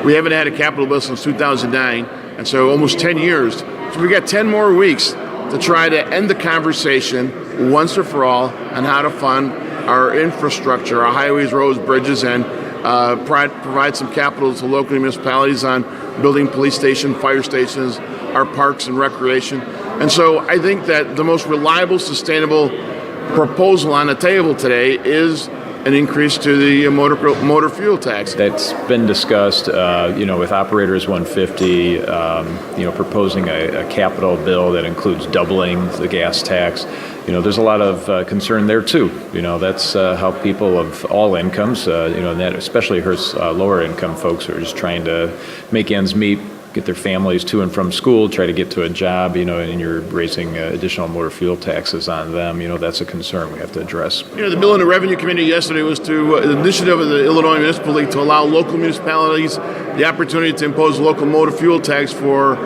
We haven't had a capital bill since 2009, and so almost 10 years. So we got 10 more weeks to try to end the conversation once and for all on how to fund our infrastructure, our highways, roads, bridges, and provide some capital to local municipalities on building police stations, fire stations, our parks and recreation. And so I think that the most reliable, sustainable proposal on the table today is an increase to the motor fuel tax. That's been discussed, with Operators 150, proposing a capital bill that includes doubling the gas tax. There's a lot of concern there too. That's how people of all incomes, and that especially hurts lower income folks who are just trying to make ends meet, get their families to and from school, try to get to a job, and you're raising additional motor fuel taxes on them. That's a concern we have to address. The bill in the Revenue Committee yesterday was to the initiative of the Illinois Municipal League to allow local municipalities the opportunity to impose local motor fuel tax for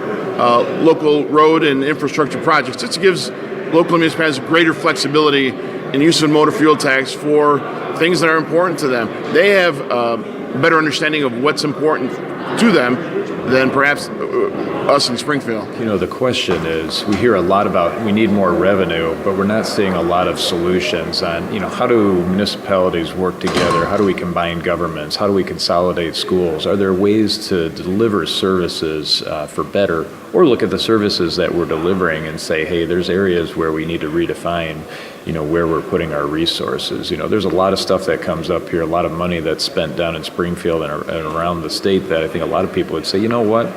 local road and infrastructure projects. This gives local municipalities greater flexibility in use of motor fuel tax for things that are important to them. They have a better understanding of what's important to them than perhaps us in Springfield. The question is, we hear a lot about we need more revenue, but we're not seeing a lot of solutions on, how do municipalities work together? How do we combine governments? How do we consolidate schools? Are there ways to deliver services for better? Or look at the services that we're delivering and say, hey, there's areas where we need to redefine where we're putting our resources. There's a lot of stuff that comes up here, a lot of money that's spent down in Springfield and around the state that I think a lot of people would say, what?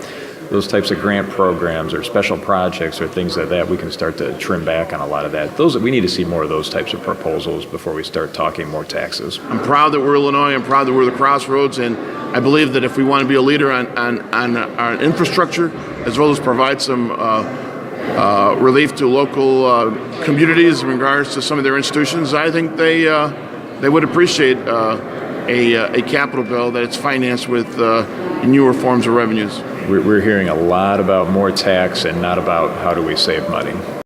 Those types of grant programs or special projects or things like that, we can start to trim back on a lot of that. We need to see more of those types of proposals before we start talking more taxes. I'm proud that we're Illinois. I'm proud that we're the crossroads, and I believe that if we want to be a leader on our infrastructure, as well as provide some relief to local communities in regards to some of their institutions, I think they would appreciate a capital bill that it's financed with newer forms of revenues. We're hearing a lot about more tax and not about how do we save money.